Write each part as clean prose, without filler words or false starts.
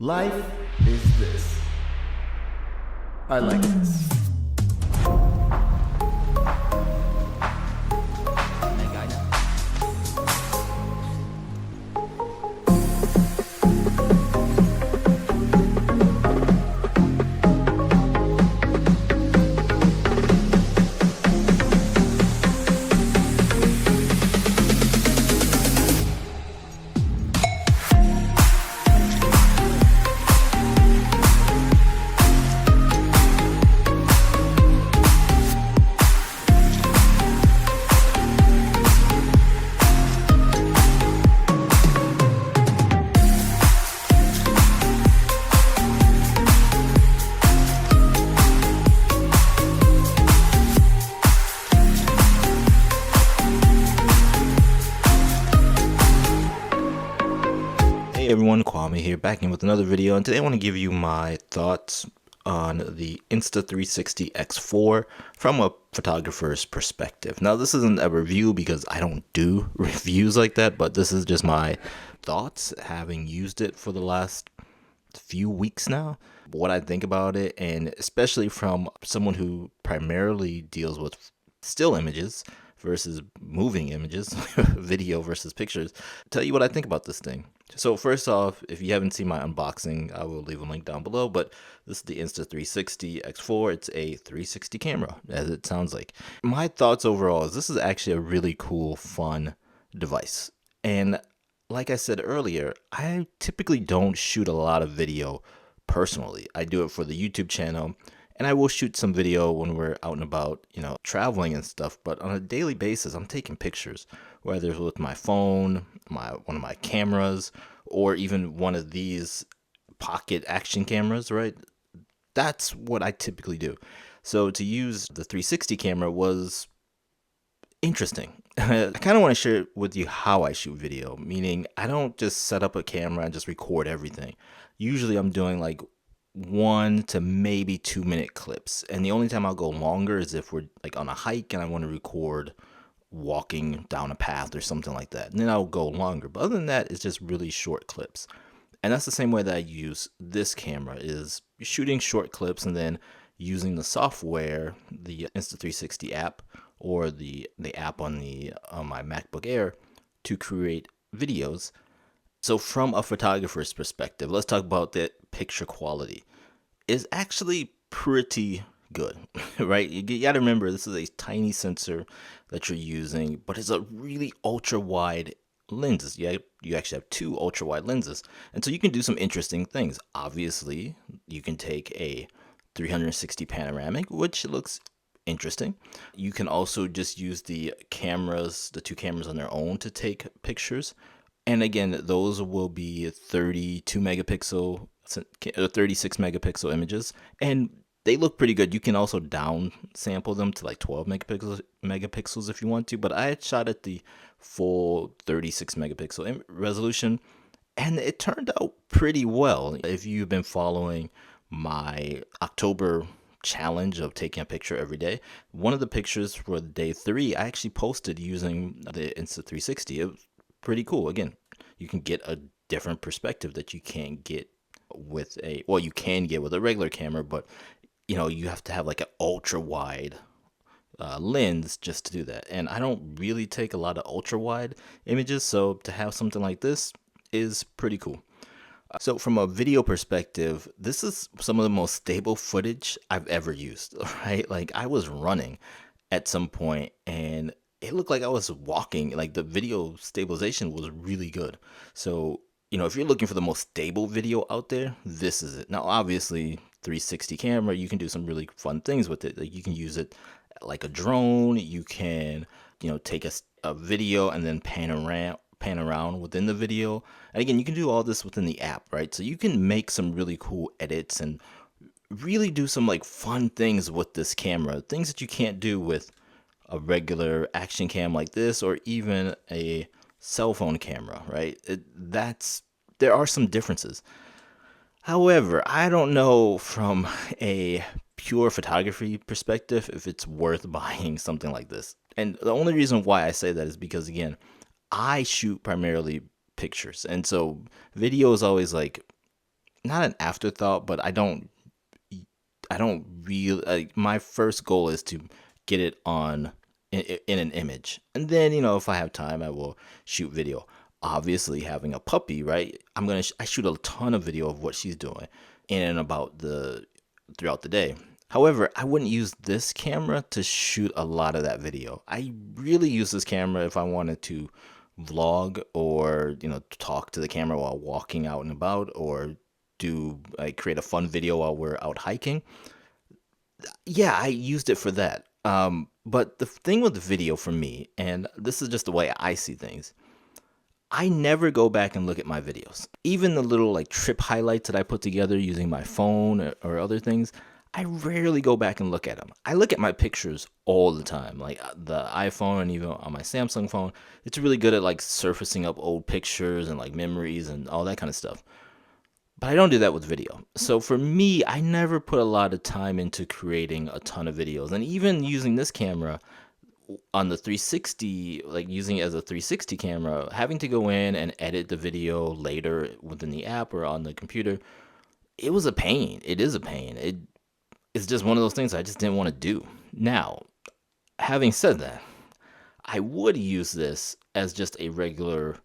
Life is this. I like this. Hey everyone, Kwame here, back in with another video, and today I want to give you my thoughts on the Insta360 X4 from a photographer's perspective. Now, this isn't a review because I don't do reviews like that, but this is just my thoughts, having used it for the last few weeks now, what I think about it, and especially from someone who primarily deals with still images versus moving images, video versus pictures, tell you what I think about this thing. So first off, if you haven't seen my unboxing, I will leave a link down below, but this is the Insta360 X4. It's a 360 camera, as it sounds like. My thoughts overall is this is actually a really cool, fun device. And like I said earlier, I typically don't shoot a lot of video personally. I do it for the YouTube channel, and I will shoot some video when we're out and about, traveling and stuff. But on a daily basis, I'm taking pictures, whether it's with my phone, one of my cameras, or even one of these pocket action cameras, right? That's what I typically do. So to use the 360 camera was interesting. I kind of want to share with you how I shoot video, meaning I don't just set up a camera and just record everything. Usually I'm doing like 1 to maybe 2 minute clips, and the only time I'll go longer is if we're like on a hike and I want to record walking down a path or something like that, and then I'll go longer. But other than that, it's just really short clips. And that's the same way that I use this camera, is shooting short clips and then using the software, the Insta360 app, or the app on my MacBook Air to create videos. So from a photographer's perspective, let's talk about the picture quality. It's actually pretty good, right? You got to remember, this is a tiny sensor that you're using, but it's a really ultra wide lenses. You actually have 2 ultra wide lenses, and so you can do some interesting things. Obviously, you can take a 360 panoramic, which looks interesting. You can also just use the 2 cameras on their own to take pictures. And again, those will be 32 megapixel, 36 megapixel images, and they look pretty good. You can also down sample them to like 12 megapixels if you want to, but I had shot at the full 36 megapixel resolution, and it turned out pretty well. If you've been following my October challenge of taking a picture every day, one of the pictures for day 3 I actually posted using the Insta360. It was pretty cool. Again, you can get a different perspective that you can't get with you can get with a regular camera, but you have to have like an ultra wide lens just to do that. And I don't really take a lot of ultra wide images, so to have something like this is pretty cool. So from a video perspective, this is some of the most stable footage I've ever used, right? Like I was running at some point and it looked like I was walking. Like the video stabilization was really good. So, if you're looking for the most stable video out there, this is it. Now, obviously, 360 camera, you can do some really fun things with it. Like you can use it like a drone. You can, take a video and then pan around within the video. And again, you can do all this within the app, right? So you can make some really cool edits and really do some like fun things with this camera, things that you can't do with a regular action cam like this, or even a cell phone camera, right? There are some differences. However, I don't know from a pure photography perspective if it's worth buying something like this. And the only reason why I say that is because, again, I shoot primarily pictures, and so video is always like not an afterthought, but I don't really like, my first goal is to get it on in an image. And then, if I have time, I will shoot video. Obviously, having a puppy, right? I shoot a ton of video of what she's doing in and about the throughout the day. However, I wouldn't use this camera to shoot a lot of that video. I really use this camera if I wanted to vlog or, talk to the camera while walking out and about, or do like create a fun video while we're out hiking. Yeah, I used it for that. But the thing with the video for me, and this is just the way I see things, I never go back and look at my videos. Even the little like trip highlights that I put together using my phone or other things, I rarely go back and look at them. I look at my pictures all the time, like the iPhone and even on my Samsung phone. It's really good at like surfacing up old pictures and like memories and all that kind of stuff. But I don't do that with video. So for me, I never put a lot of time into creating a ton of videos. And even using this camera on the 360, like using it as a 360 camera, having to go in and edit the video later within the app or on the computer, it was a pain. It is a pain. It's just one of those things I just didn't want to do. Now, having said that, I would use this as just a regular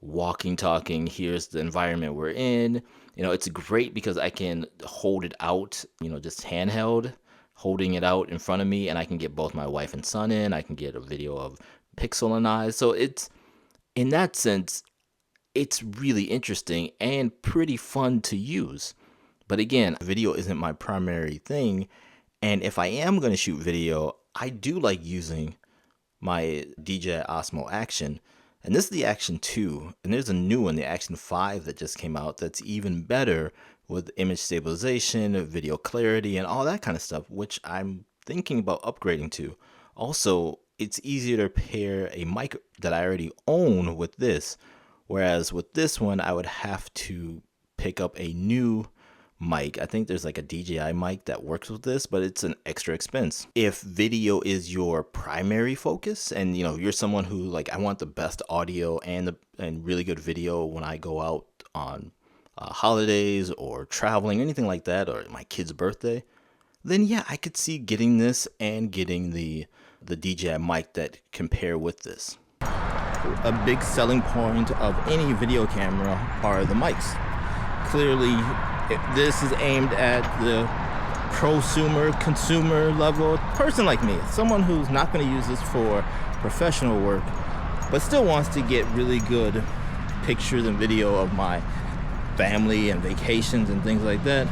walking, talking. Here's the environment we're in. It's great because I can hold it out, just handheld, holding it out in front of me, and I can get both my wife and son in. I can get a video of Pixel and I. So it's, in that sense, it's really interesting and pretty fun to use. But again, video isn't my primary thing. And if I am going to shoot video, I do like using my DJI Osmo Action. And this is the Action 2. And there's a new one, the Action 5, that just came out that's even better with image stabilization, video clarity, and all that kind of stuff, which I'm thinking about upgrading to. Also, it's easier to pair a mic that I already own with this. Whereas with this one, I would have to pick up a new mic. I think there's like a DJI mic that works with this, but it's an extra expense. If video is your primary focus, and you're someone who like, I want the best audio and really good video when I go out on holidays or traveling, anything like that, or my kid's birthday, then yeah, I could see getting this and getting the DJI mic that can pair with this. A big selling point of any video camera are the mics. Clearly, this is aimed at the prosumer, consumer level person like me, someone who's not going to use this for professional work, but still wants to get really good pictures and video of my family and vacations and things like that.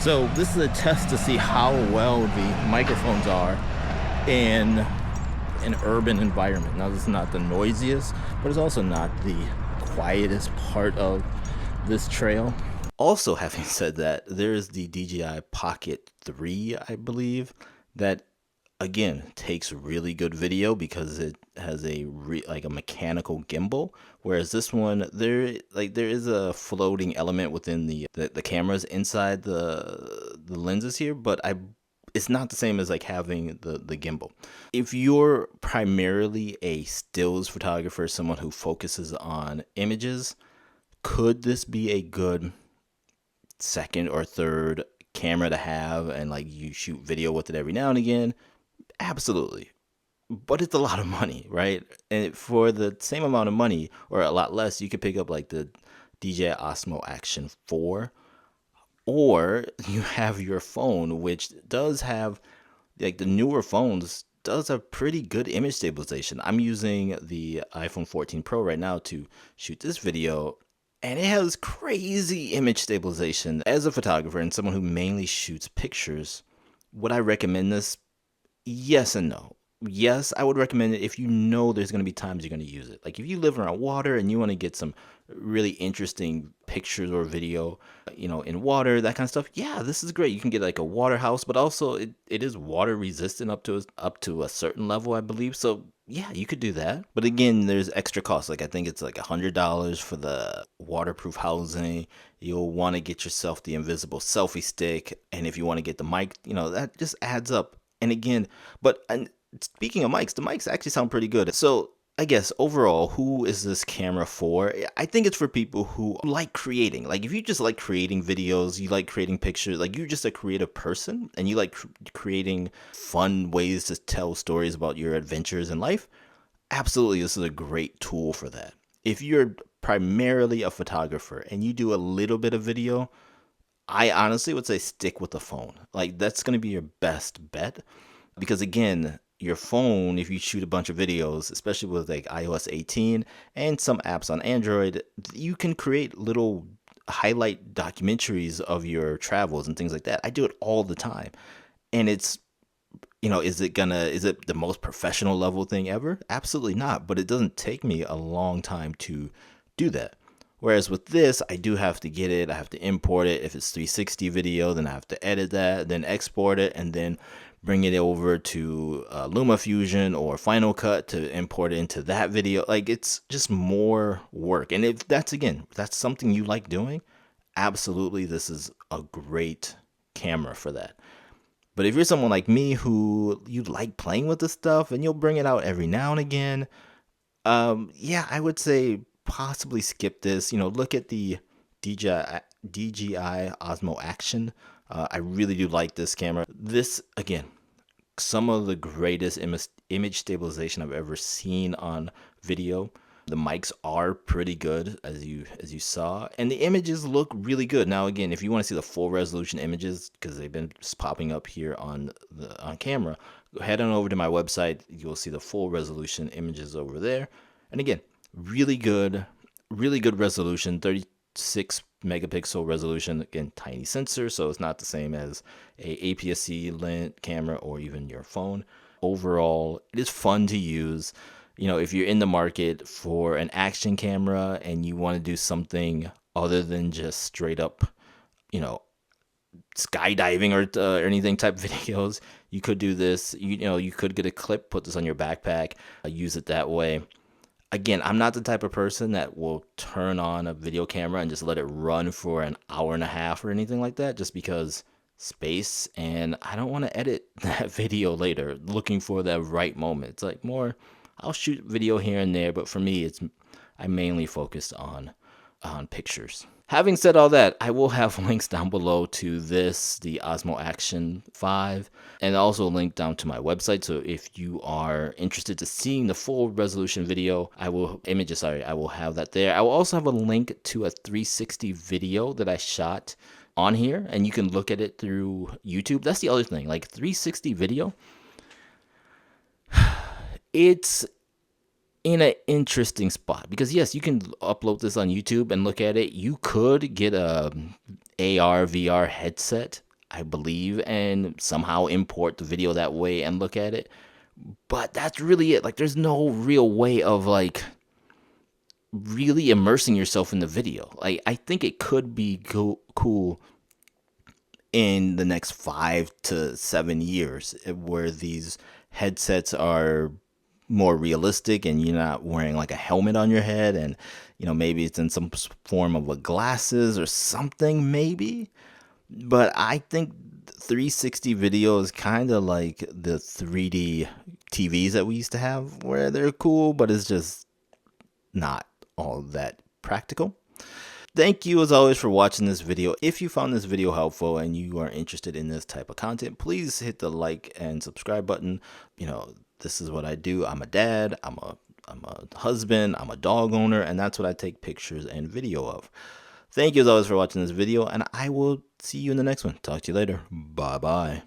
So this is a test to see how well the microphones are in an urban environment. Now, this is not the noisiest, but it's also not the quietest part of this trail. Also, having said that, there's the DJI Pocket 3, I believe, that again takes really good video because it has a mechanical gimbal, whereas this one there is a floating element within the cameras inside the lenses here, but it's not the same as like having the gimbal. If you're primarily a stills photographer, someone who focuses on images, could this be a good second or third camera to have, and like you shoot video with it every now and again? Absolutely. But it's a lot of money, right? And for the same amount of money, or a lot less, you could pick up like the DJI Osmo Action 4, or you have your phone, which does have, like the newer phones, does have pretty good image stabilization. I'm using the iPhone 14 Pro right now to shoot this video, and it has crazy image stabilization. As a photographer and someone who mainly shoots pictures, would I recommend this? Yes and no. Yes, I would recommend it if you know there's going to be times you're going to use it. Like if you live around water and you want to get some really interesting pictures or video, in water, that kind of stuff. Yeah, this is great. You can get like a water house, but also it is water resistant up to a certain level, I believe. So yeah, you could do that. But again, there's extra costs. Like I think it's like $100 for the waterproof housing. You'll want to get yourself the invisible selfie stick. And if you want to get the mic, that just adds up. And again, and speaking of mics, the mics actually sound pretty good. So I guess overall, who is this camera for? I think it's for people who like creating. Like if you just like creating videos, you like creating pictures, like you're just a creative person and you like creating fun ways to tell stories about your adventures in life, absolutely this is a great tool for that. If you're primarily a photographer and you do a little bit of video, I honestly would say stick with the phone. Like that's going to be your best bet because again, your phone, if you shoot a bunch of videos, especially with like iOS 18 and some apps on Android, you can create little highlight documentaries of your travels and things like that. I do it all the time. And it's, is it the most professional level thing ever? Absolutely not, but it doesn't take me a long time to do that. Whereas with this, I do have to get it, I have to import it. If it's 360 video, then I have to edit that, then export it, and then bring it over to LumaFusion or Final Cut to import it into that video. Like it's just more work. And if that's something you like doing, absolutely this is a great camera for that. But if you're someone like me who you like playing with this stuff and you'll bring it out every now and again, yeah, I would say possibly skip this. Look at the DJI Osmo Action. I really do like this camera. This, again, some of the greatest image stabilization I've ever seen on video. The mics are pretty good, as you saw, and the images look really good. Now, again, if you want to see the full resolution images, because they've been just popping up here on camera, head on over to my website. You'll see the full resolution images over there. And again, really good resolution, 36 megapixel resolution. Again, tiny sensor, so it's not the same as a APS-C lens camera or even your phone. Overall, it is fun to use. If you're in the market for an action camera and you want to do something other than just straight up, skydiving or anything type videos, you could do this. You could get a clip, put this on your backpack, use it that way. Again, I'm not the type of person that will turn on a video camera and just let it run for an hour and a half or anything like that, just because space, and I don't want to edit that video later looking for that right moment. It's like more, I'll shoot video here and there, but for me, I'm mainly focused on pictures. Having said all that, I will have links down below to the Osmo Action 5, and also a link down to my website. So if you are interested to seeing the full resolution video, I will have that there. I will also have a link to a 360 video that I shot on here, and you can look at it through YouTube. That's the other thing, like 360 video. It's in an interesting spot because yes, you can upload this on YouTube and look at it. You could get a AR VR headset, I believe, and somehow import the video that way and look at it. But that's really it. Like there's no real way of like really immersing yourself in the video. Like I think it could be cool in the next 5 to 7 years where these headsets are more realistic and you're not wearing like a helmet on your head, and maybe it's in some form of a glasses or something maybe. But I think 360 video is kind of like the 3D TVs that we used to have, where they're cool but it's just not all that practical. Thank you as always for watching this video. If you found this video helpful and you are interested in this type of content, please hit the like and subscribe button. This is what I do. I'm a dad, I'm a husband, I'm a dog owner, and that's what I take pictures and video of. Thank you as always for watching this video, and I will see you in the next one. Talk to you later. Bye bye.